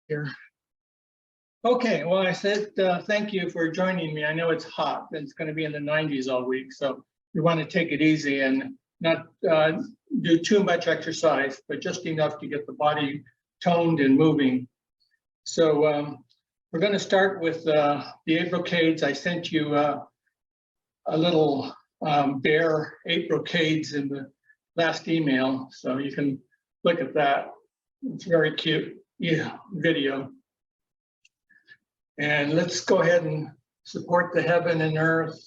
Here. Okay, well, I said thank you for joining me. I know it's hot and it's going to be in the 90s all week, so you want to take it easy and not do too much exercise, but just enough to get the body toned and moving. So we're going to start with the eight brocades. I sent you a little bear 8 brocades in the last email, so you can look at that. It's very cute video. And let's go ahead and support the heaven and earth.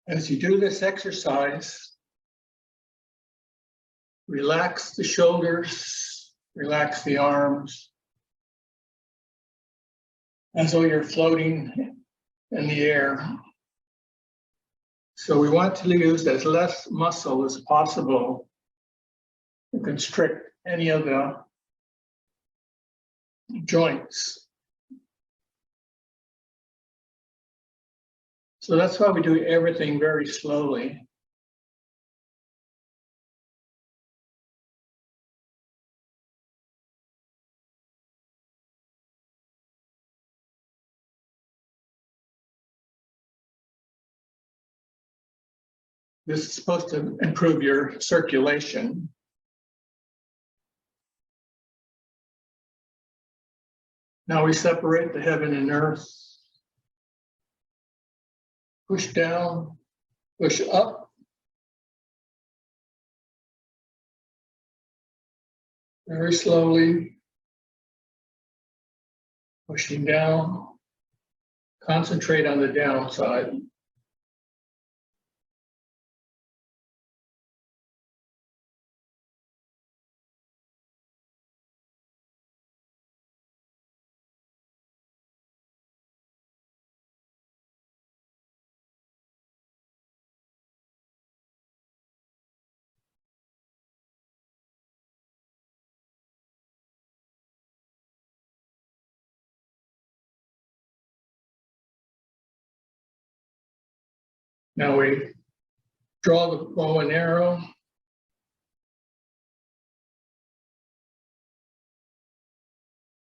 As you do this exercise, relax the shoulders, relax the arms, as though you're floating in the air. So we want to use as less muscle as possible to constrict any of the joints. So that's why we do everything very slowly. This is supposed to improve your circulation. Now we separate the heaven and earth. Push down, push up. Very slowly. Pushing down. Concentrate on the downside. Now we draw the bow and arrow.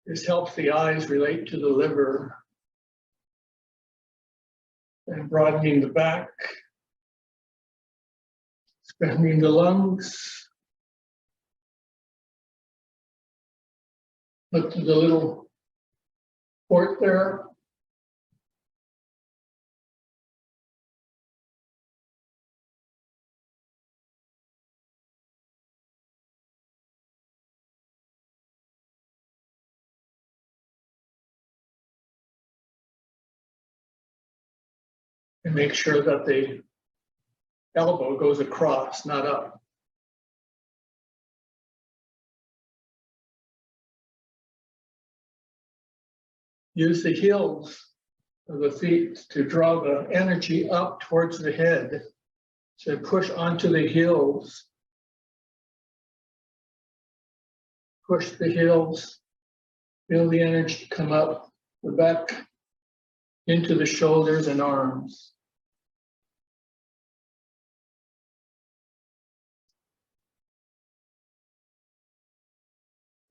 This helps the eyes relate to the liver and broadening the back, expanding the lungs. Look to the little port there. And make sure that the elbow goes across, not up. Use the heels of the feet to draw the energy up towards the head. So push onto the heels. Push the heels. Feel the energy come up the back into the shoulders and arms.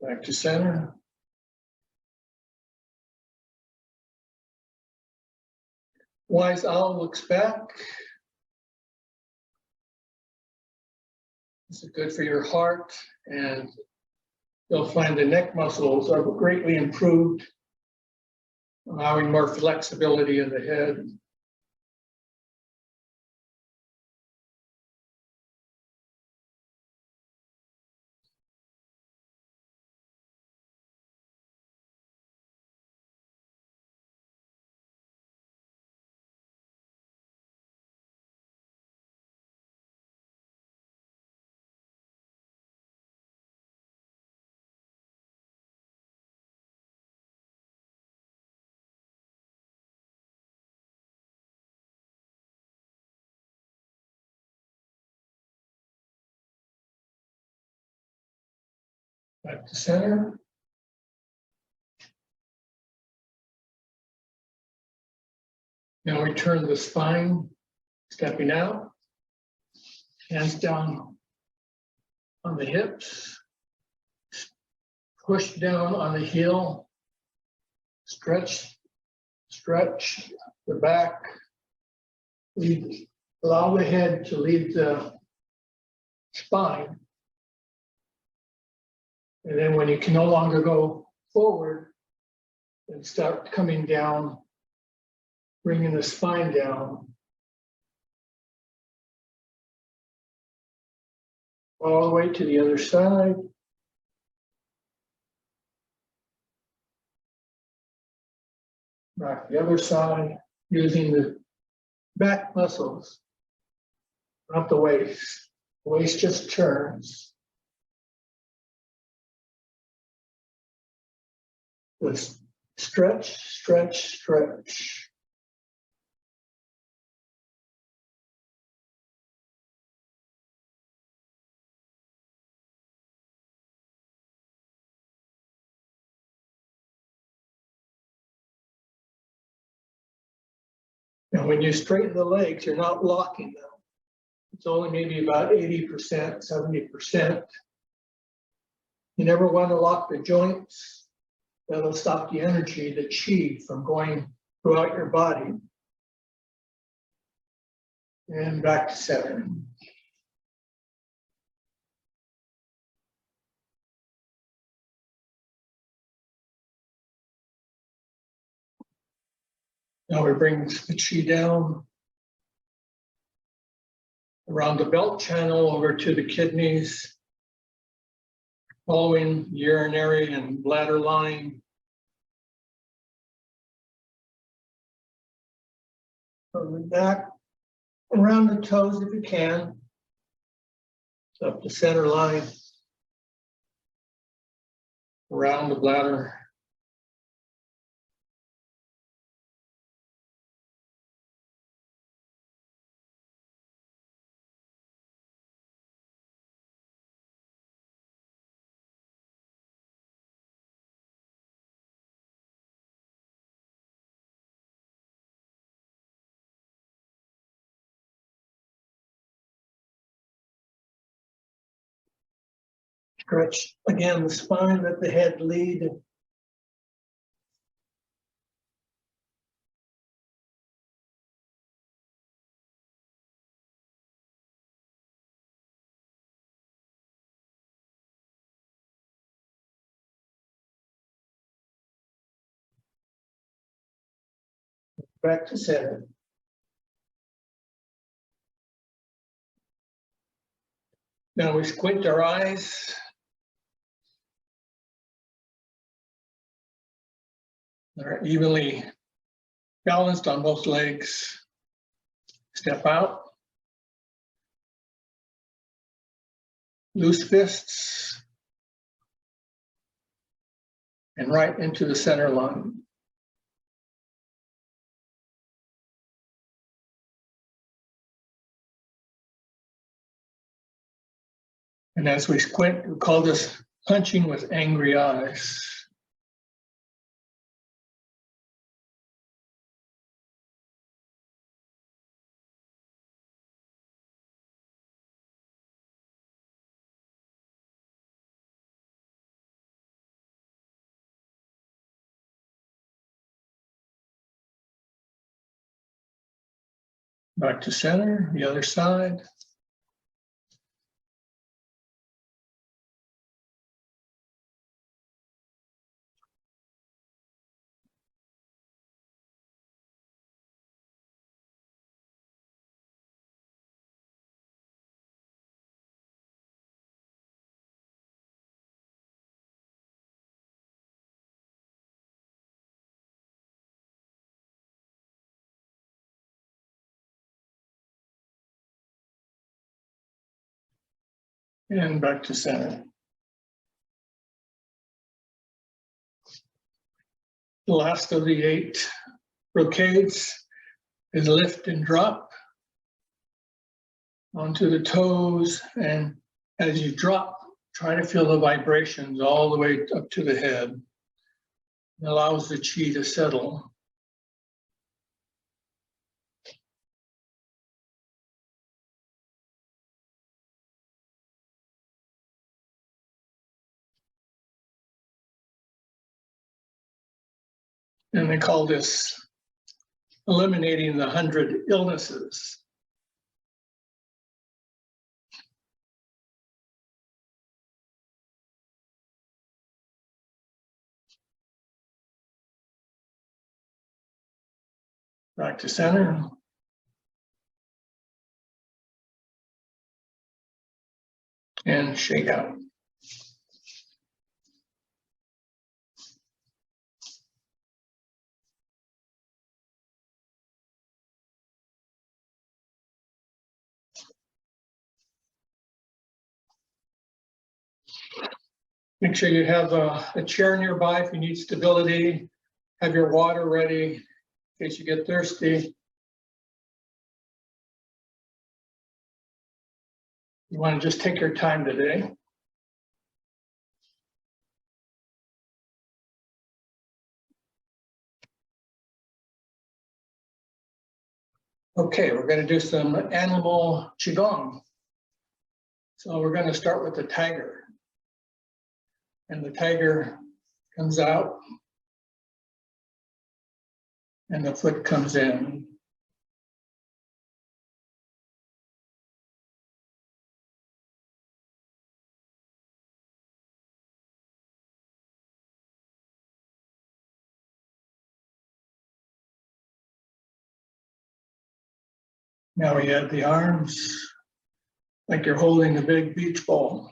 Back to center. Wise owl looks back. This is good for your heart, and you'll find the neck muscles are greatly improved, allowing more flexibility in the head. Back to center. Now we turn the spine, stepping out, hands down on the hips, push down on the heel, stretch the back, allow the head to lead the spine. And then when you can no longer go forward, then start coming down, bringing the spine down. All the way to the other side. Back the other side, using the back muscles, not the waist. The waist just turns. Let's stretch. And when you straighten the legs, you're not locking them. It's only maybe about 80%, 70%. You never want to lock the joints. That'll stop the energy, the chi, from going throughout your body. And back to center. Now we bring the chi down around the belt channel over to the kidneys, following urinary and bladder line. From the back, around the toes if you can, up the center line, around the bladder. Stretch again the spine, let the head lead. Back to center. Now we squint our eyes. They're evenly balanced on both legs. Step out. Loose fists. And right into the center line. And as we squint, we call this punching with angry eyes. Back to center, the other side. And back to center. The last of the 8 brocades is lift and drop onto the toes. And as you drop, try to feel the vibrations all the way up to the head. It allows the chi to settle. And they call this eliminating the 100 illnesses. Back to center. And shake out. Make sure you have a chair nearby if you need stability. Have your water ready in case you get thirsty. You want to just take your time today. Okay, we're going to do some animal Qigong. So we're going to start with the tiger. And the tiger comes out and the foot comes in. Now we have the arms, like you're holding a big beach ball.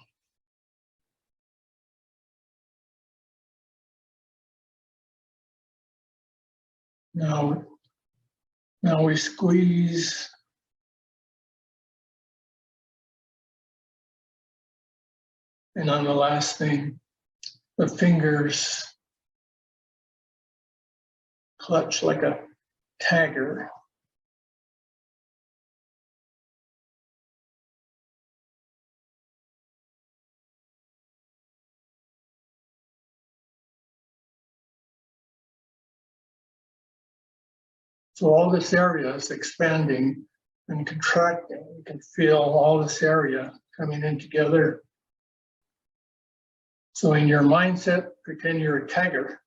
Now we squeeze. And on the last thing, the fingers clutch like a tiger. So all this area is expanding and contracting. You can feel all this area coming in together. So in your mindset, pretend you're a tiger.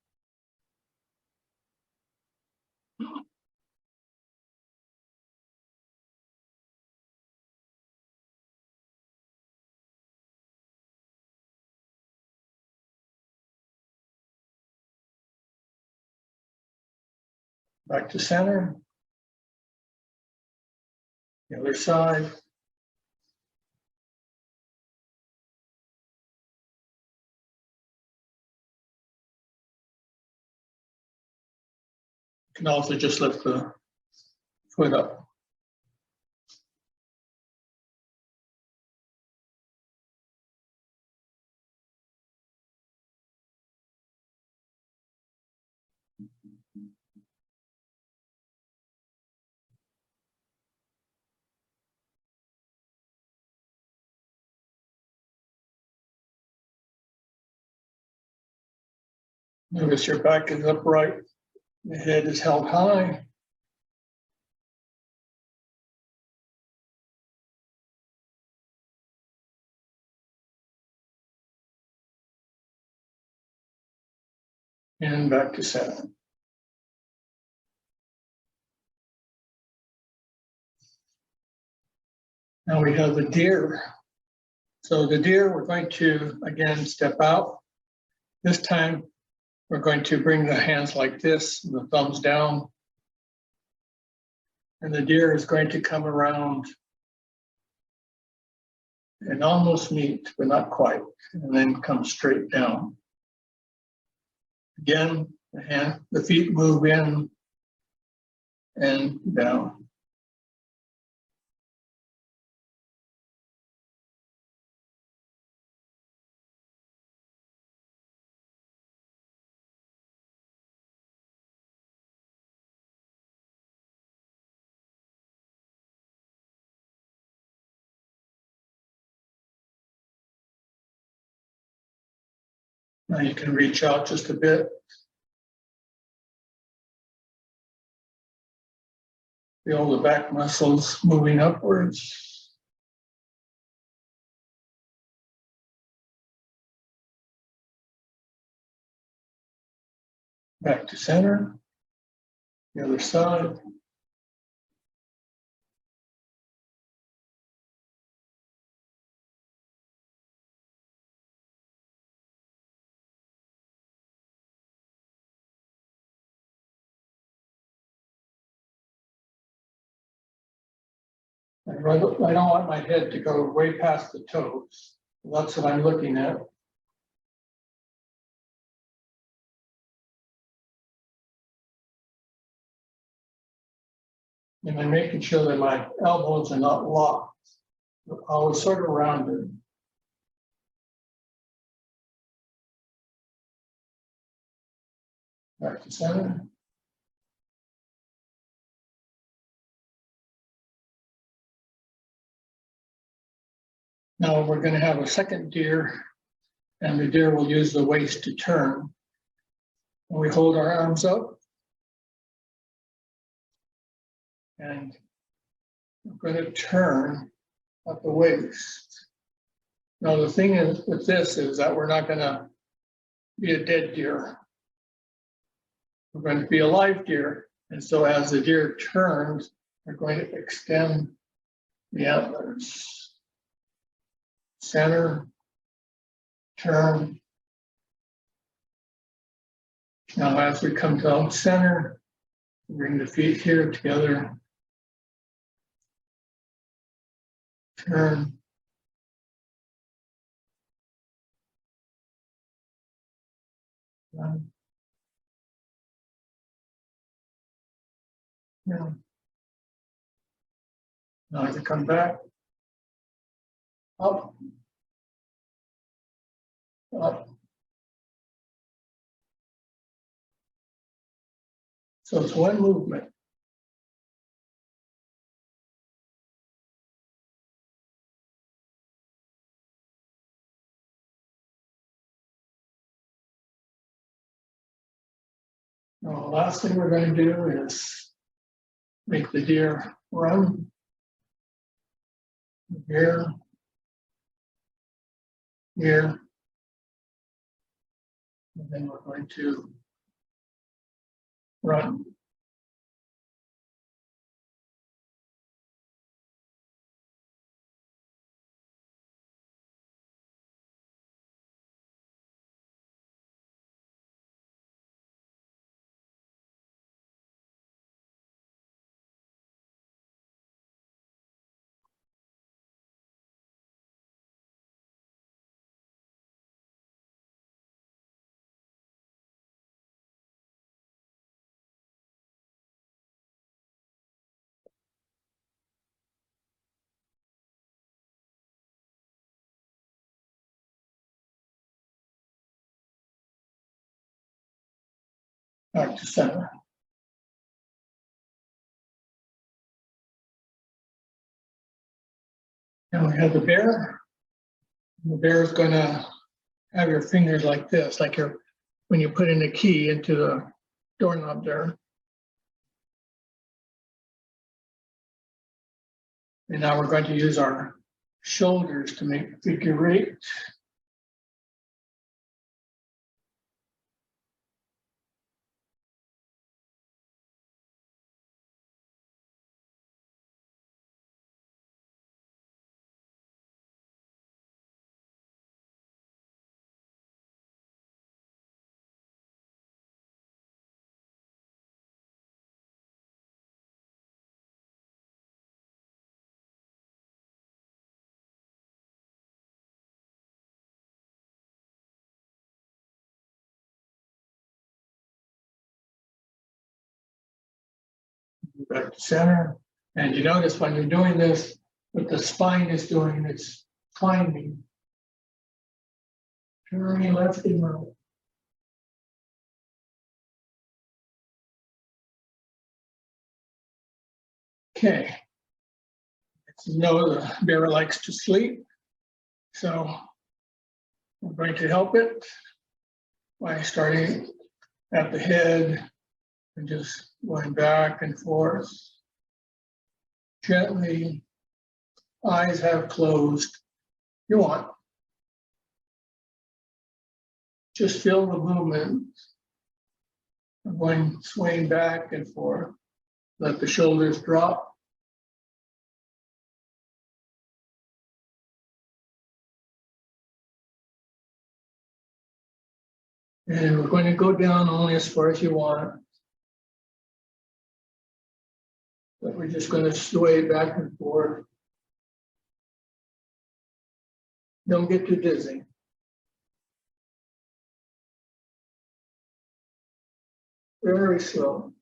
Back to center. The other side. You can also just lift the foot up. Notice your back is upright, the head is held high. And back to center. Now we have the deer. So the deer, we're going to, again, step out. This time, we're going to bring the hands like this, the thumbs down. And the deer is going to come around and almost meet, but not quite, and then come straight down. Again, the feet move in and down. Now you can reach out just a bit. Feel the back muscles moving upwards. Back to center. The other side. I don't want my head to go way past the toes. That's what I'm looking at. And I'm making sure that my elbows are not locked. Always sort of rounded. Back to center. Now we're going to have a second deer, and the deer will use the waist to turn. And we hold our arms up. And we're going to turn at the waist. Now the thing is with this is that we're not going to be a dead deer. We're going to be a live deer. And so as the deer turns, we're going to extend the antlers. Center, turn. Now as we come to center, bring the feet here together. Turn. Down. Down. Now as I come back, up, up. So it's one movement. Now, the last thing we're going to do is make the deer run. Here, here, and then we're going to run. Back to center. And we have the bear. The bear is going to have your fingers like this, like when you put in the key into the doorknob there. And now we're going to use our shoulders to make a figure eight. Back to center. And you notice when you're doing this, what the spine is doing, it's climbing. Turning left and right. Okay. You know the bear likes to sleep, so we're going to help it by starting at the head and just going back and forth. Gently, eyes have closed. You want. Just feel the movement I'm going swaying back and forth. Let the shoulders drop. And we're going to go down only as far as you want. But we're just going to sway back and forth. Don't get too dizzy. Very slow.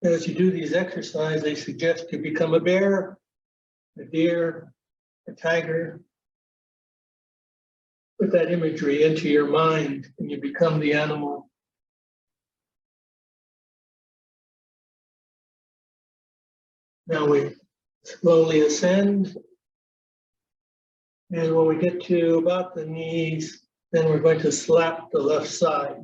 As you do these exercises, they suggest you become a bear, a deer, a tiger. Put that imagery into your mind and you become the animal. Now we slowly ascend. And when we get to about the knees, then we're going to slap the left side.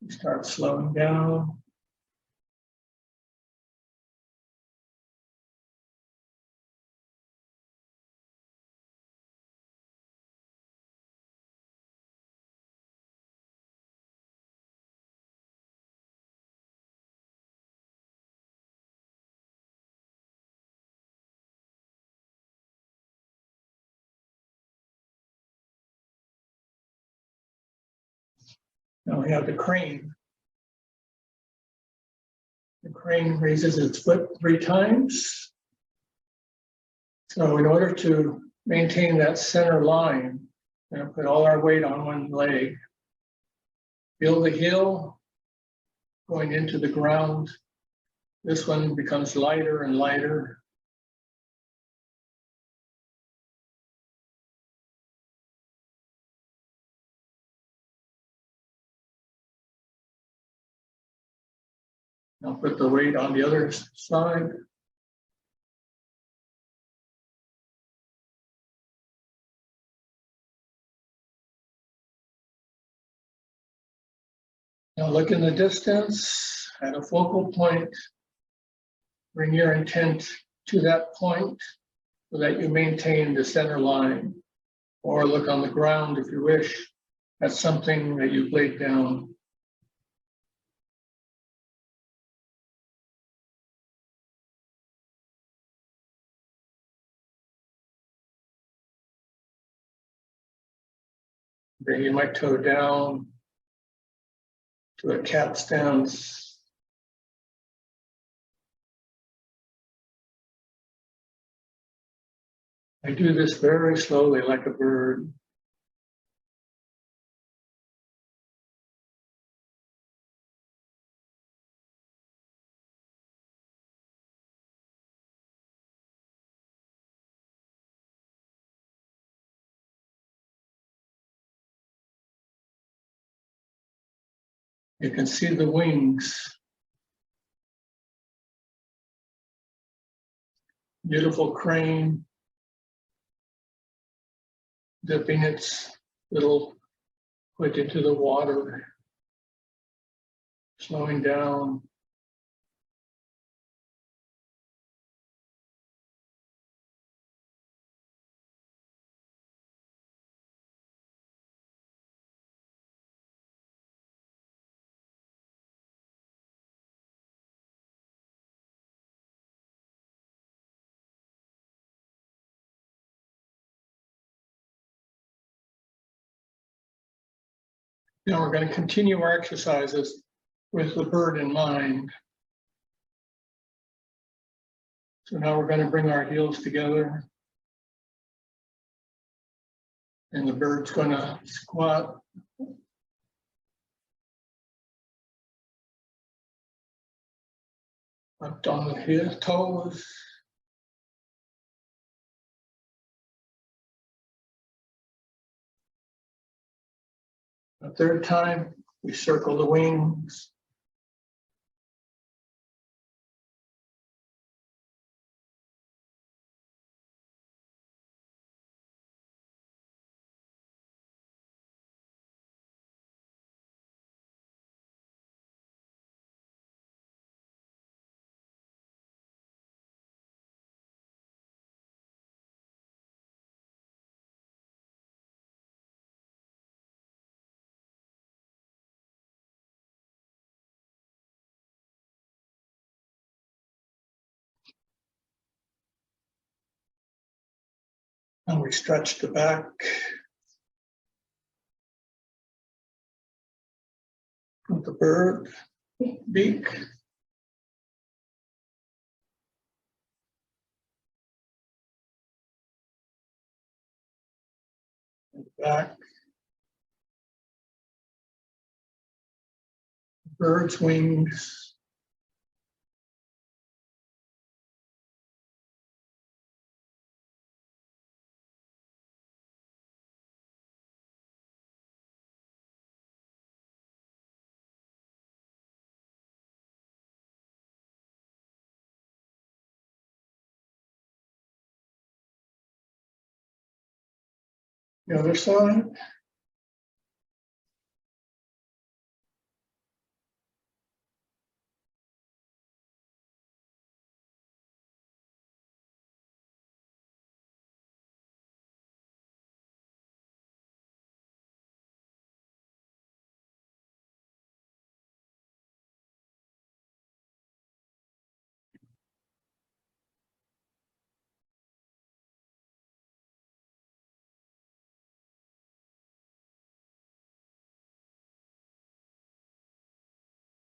You start slowing down. Now we have the crane. The crane raises its foot 3 times. So in order to maintain that center line, we're going to put all our weight on one leg. Feel the heel going into the ground. This one becomes lighter and lighter. Now put the weight on the other side. Now look in the distance at a focal point. Bring your intent to that point so that you maintain the center line. Or look on the ground if you wish at something that you've laid down. Bring your right toe down to a cat stance. I do this very slowly like a bird. You can see the wings. Beautiful crane dipping its little foot into the water, slowing down. Now we're going to continue our exercises with the bird in mind. So now we're going to bring our heels together. And the bird's going to squat. Up on the heel toes. A third time, we circle the wings. And we stretch the back. With the bird beak. And back. Bird's wings. The other side.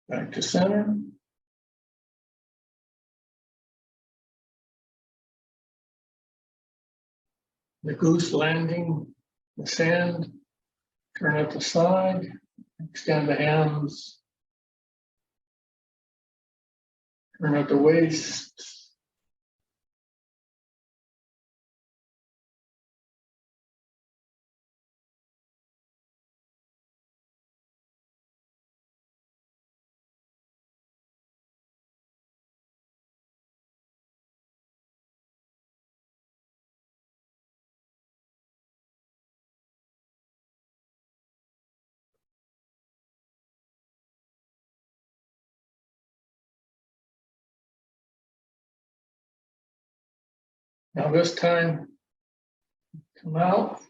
Back to center. The goose landing, the sand, turn at the side, extend the hands, turn at the waist. Now this time, come out,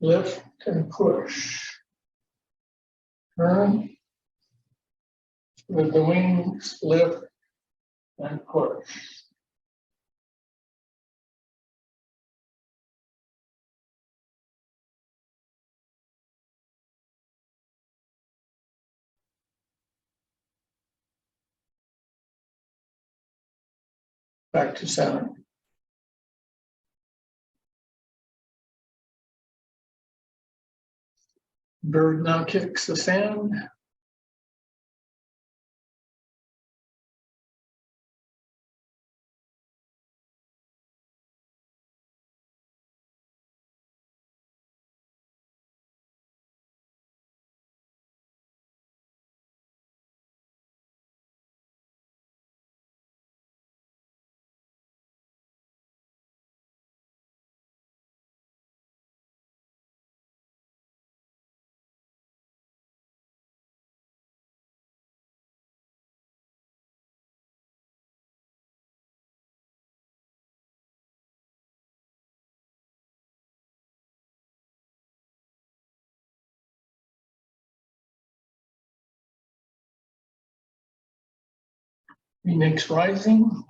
lift and push. Turn with the wings, lift and push. Back to center. Bird now kicks the sand. Phoenix rising.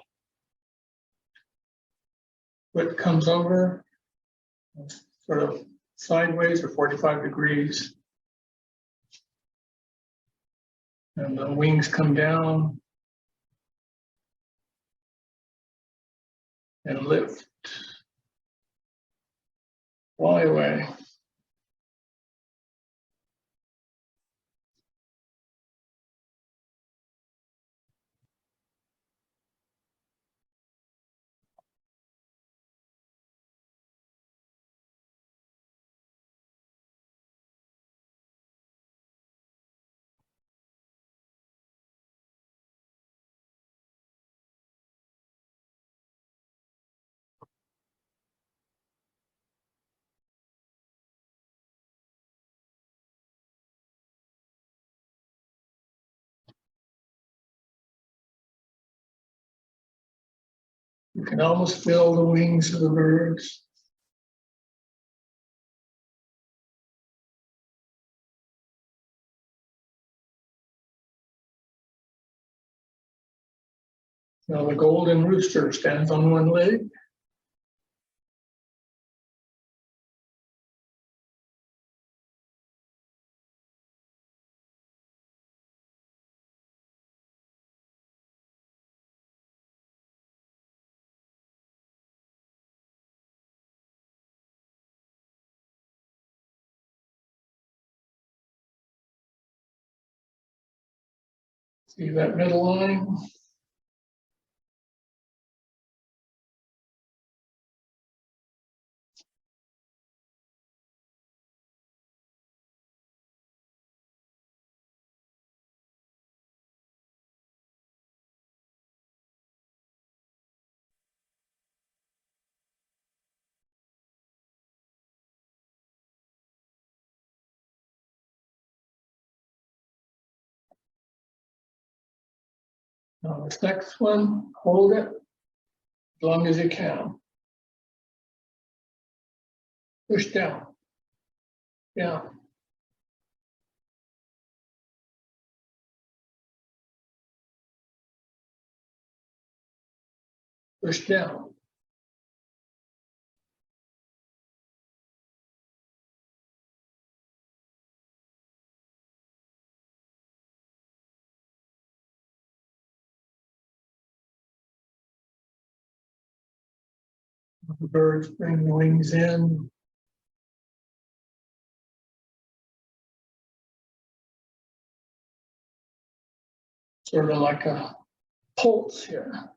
Foot comes over, sort of sideways or 45 degrees. And the wings come down and lift. Fly away. can almost feel the wings of the birds. Now the golden rooster stands on one leg. See that middle line? Now this next one, hold it as long as you can. Push down. Yeah. Push down. The birds bring the wings in. Sort of like a pulse here.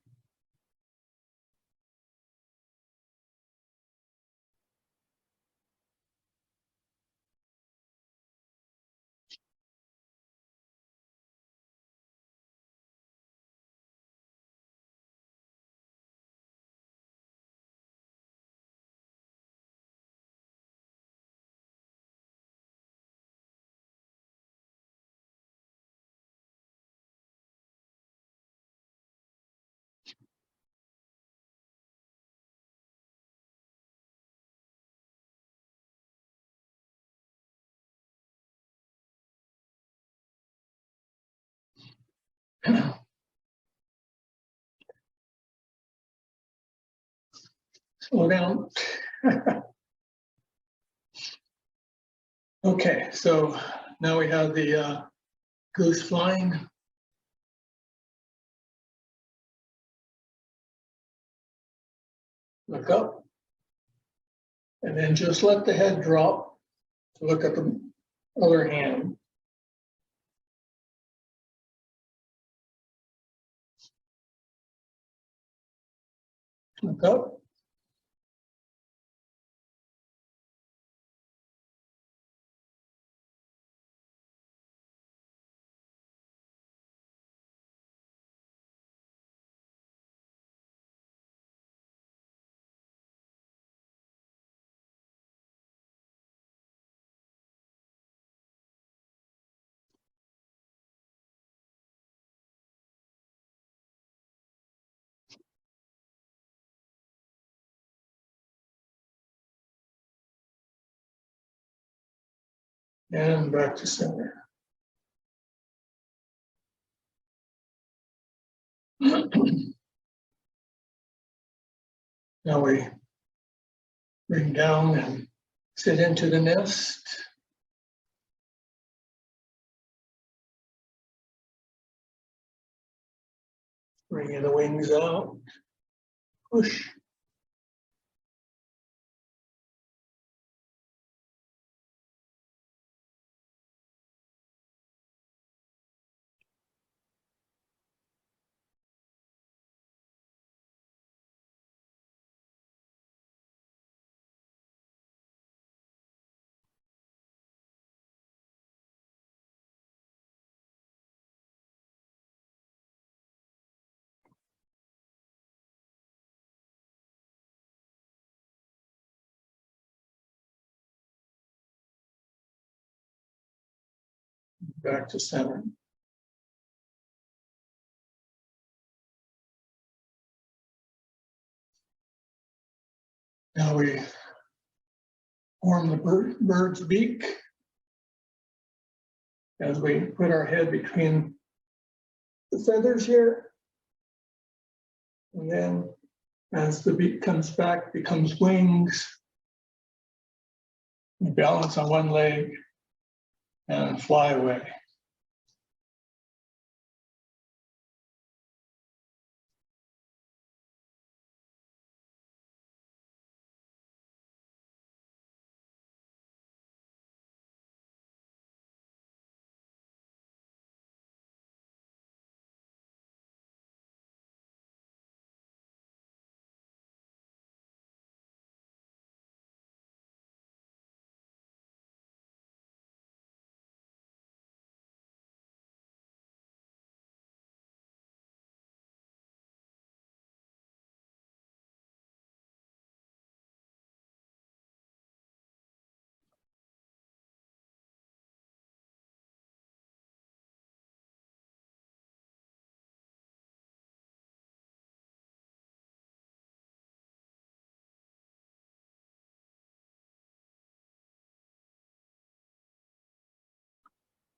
Slow down. Okay, so now we have the goose flying. Look up. And then just let the head drop to look at the other hand. Look up. And back to center. Now we bring down and sit into the nest. Bringing the wings out. Push. Back to center. Now we form the bird's beak as we put our head between the feathers here. And then as the beak comes back, becomes wings. We balance on one leg and fly away.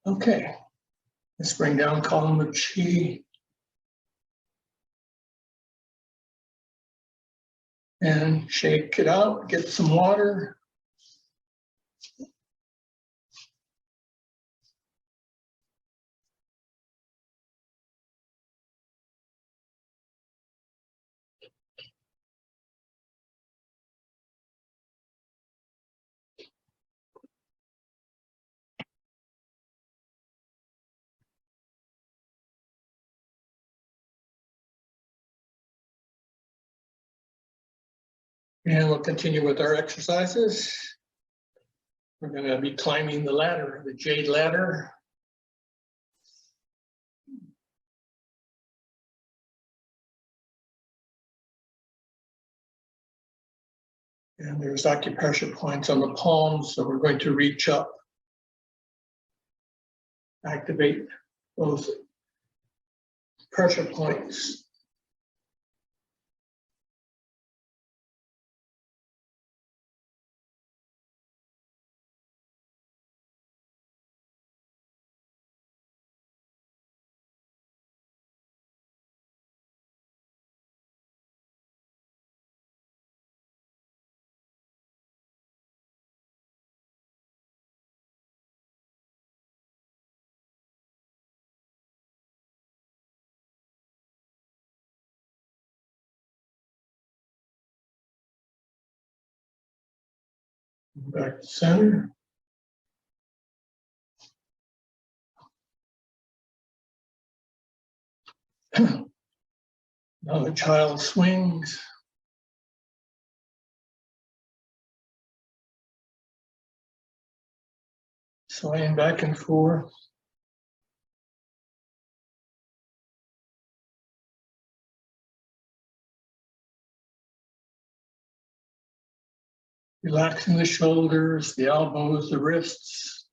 Okay, let's bring down column of Qi. And shake it out, get some water. And we'll continue with our exercises. We're going to be climbing the ladder, the jade ladder. And there's acupressure points on the palms, so we're going to reach up, activate those pressure points. Back to center. Now the child swings. Swaying back and forth. Relaxing the shoulders, the elbows, the wrists.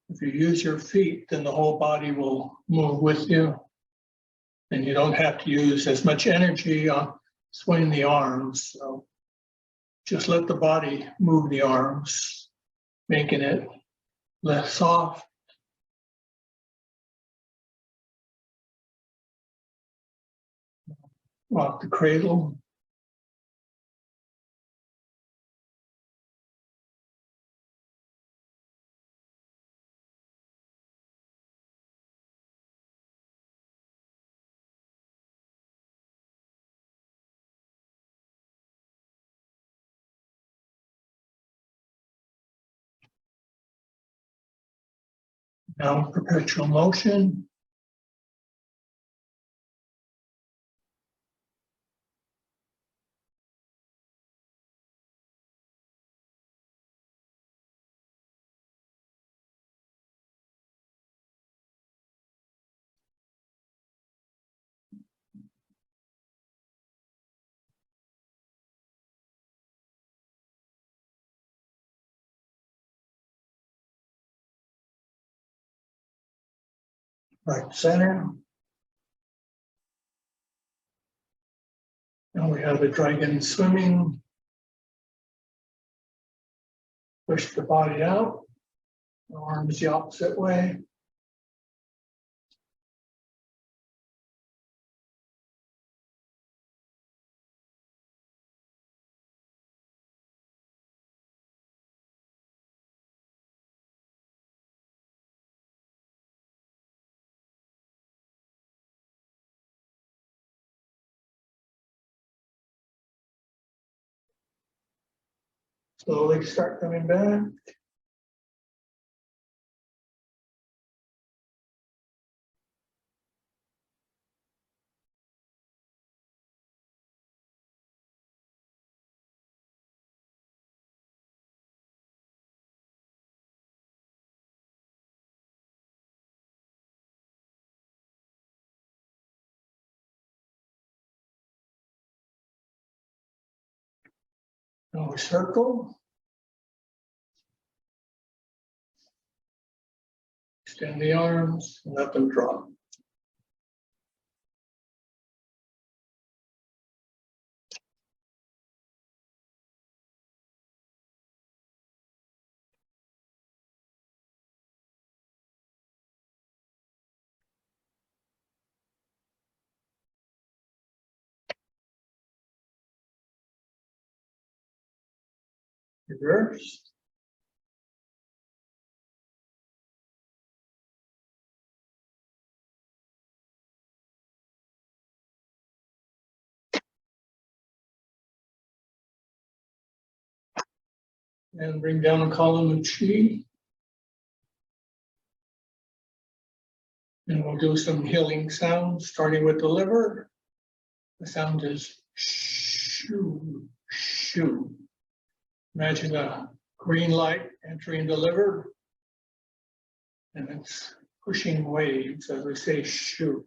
If you use your feet, then the whole body will move with you. And you don't have to use as much energy on swaying the arms. So just let the body move the arms, making it less soft. Rock the cradle. Now perpetual motion. Right center. Now we have the dragon swimming. Push the body out, the arms the opposite way. Slowly start coming back. Now we circle. Extend the arms and let them drop. Reverse. And bring down a column of chi. And we'll do some healing sounds, starting with the liver. The sound is shoo, shoo. Imagine a green light entering the liver, and it's pushing waves as we say shoo.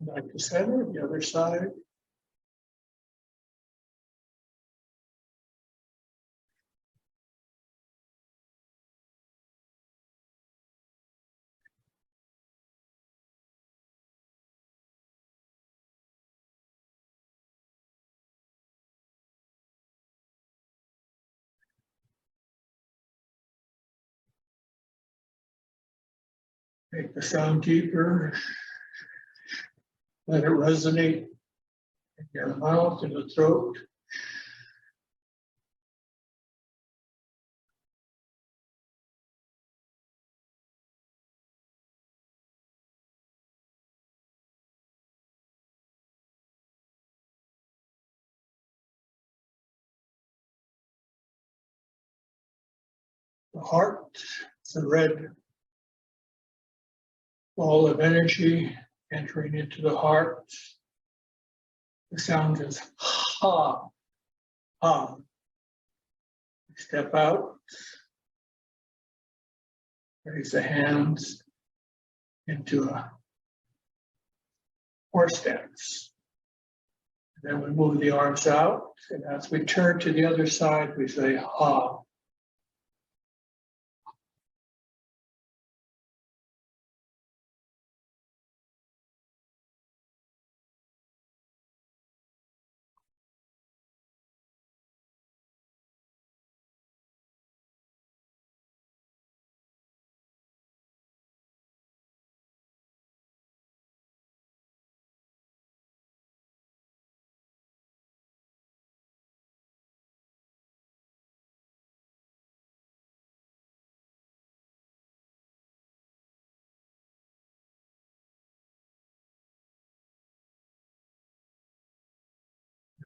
Back to center, the other side. Make the sound deeper. Let it resonate in your mouth and the throat. The heart, the red ball of energy entering into the heart. The sound is ha, ha. Step out. Raise the hands into a horse stance. Then we move the arms out, and as we turn to the other side, we say ha.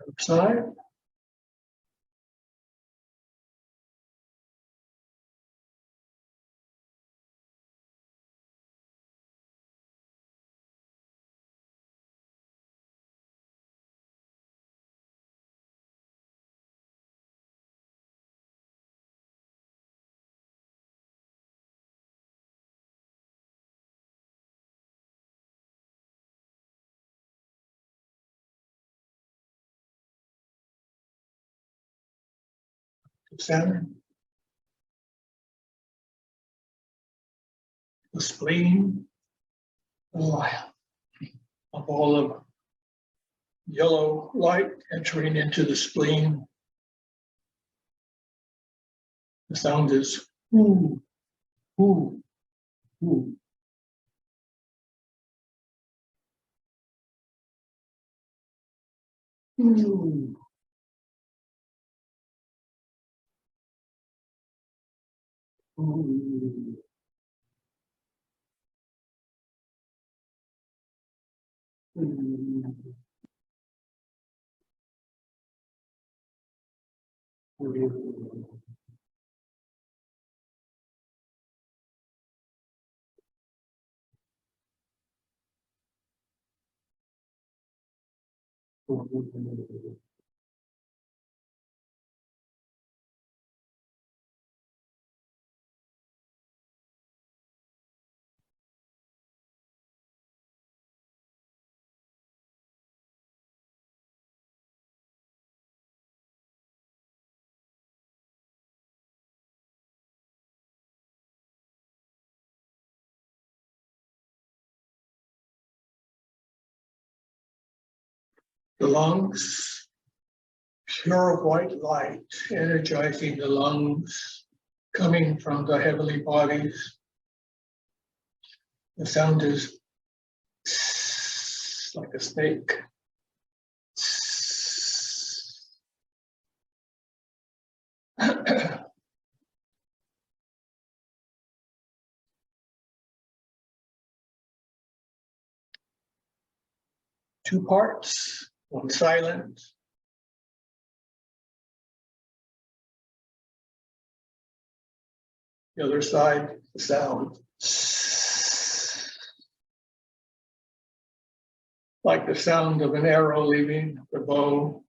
Other side. the center, the spleen, a ball of yellow light entering into the spleen. The sound is ooh, ooh, ooh. Ooh. Ooh. Ooh. Ooh. Ooh. The lungs, pure white light, energizing the lungs, coming from the heavenly bodies. The sound is like a snake. Two parts, one silent. The other side, the sound. Like the sound of an arrow leaving the bow.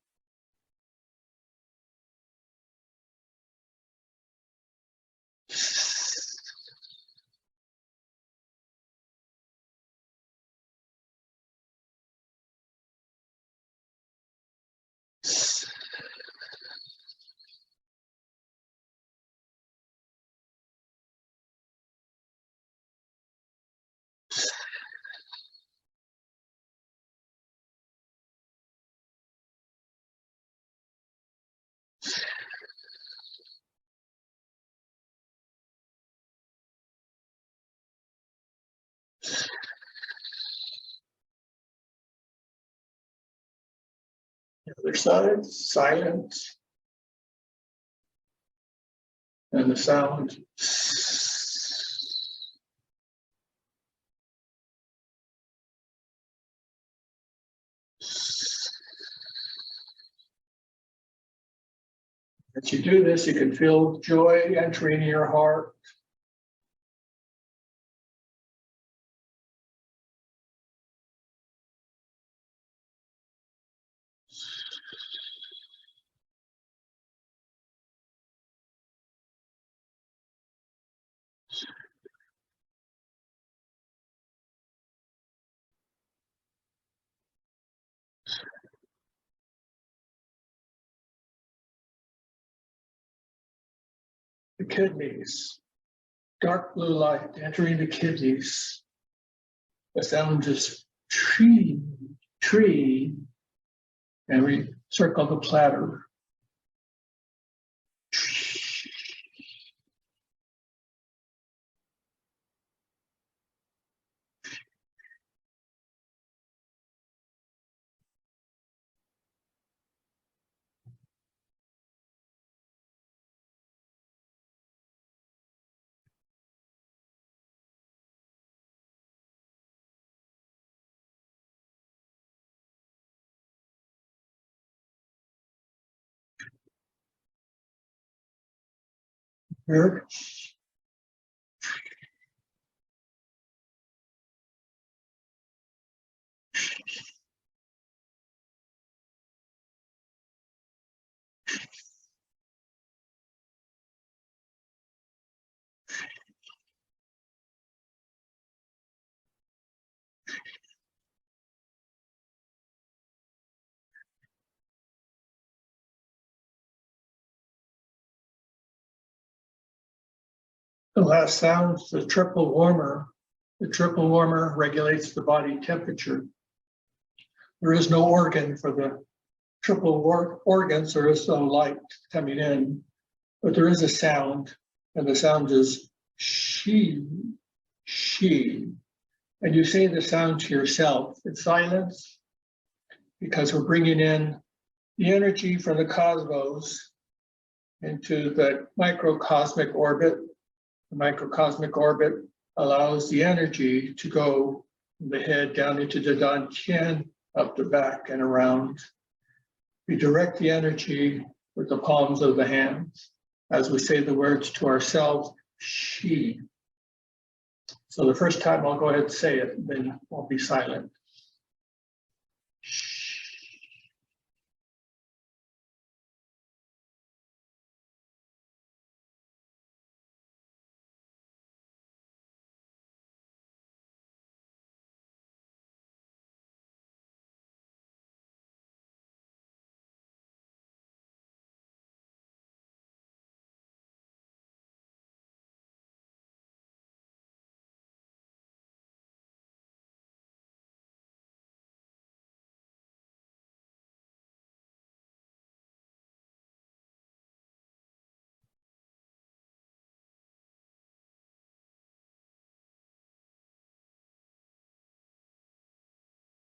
The other side, silent. And the sound. As you do this, you can feel joy entering your heart. The kidneys, dark blue light entering the kidneys. The sound is tree, tree, and we circle the platter. Here. The last sound is the triple warmer. The triple warmer regulates the body temperature. There is no organ for the triple organs. There is no light coming in, but there is a sound, and the sound is she. And you say the sound to yourself. It's silence, because we're bringing in the energy from the cosmos into the microcosmic orbit. The microcosmic orbit allows the energy to go from the head down into the dantian, up the back and around. We direct the energy with the palms of the hands as we say the words to ourselves, she. So the first time I'll go ahead and say it, then I'll be silent.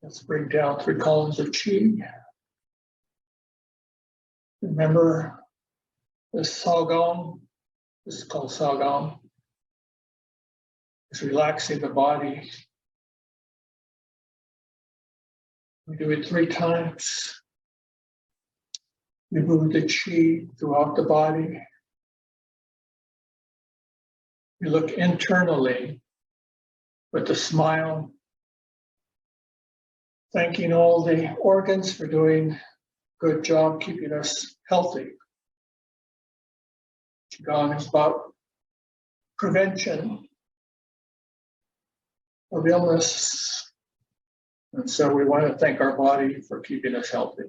Let's break down 3 columns of qi. Remember the Qigong, this is called Qigong. It's relaxing the body. We do it 3 times. We move the qi throughout the body. We look internally with a smile, thanking all the organs for doing a good job keeping us healthy. Qigong is about prevention of illness. And so we want to thank our body for keeping us healthy.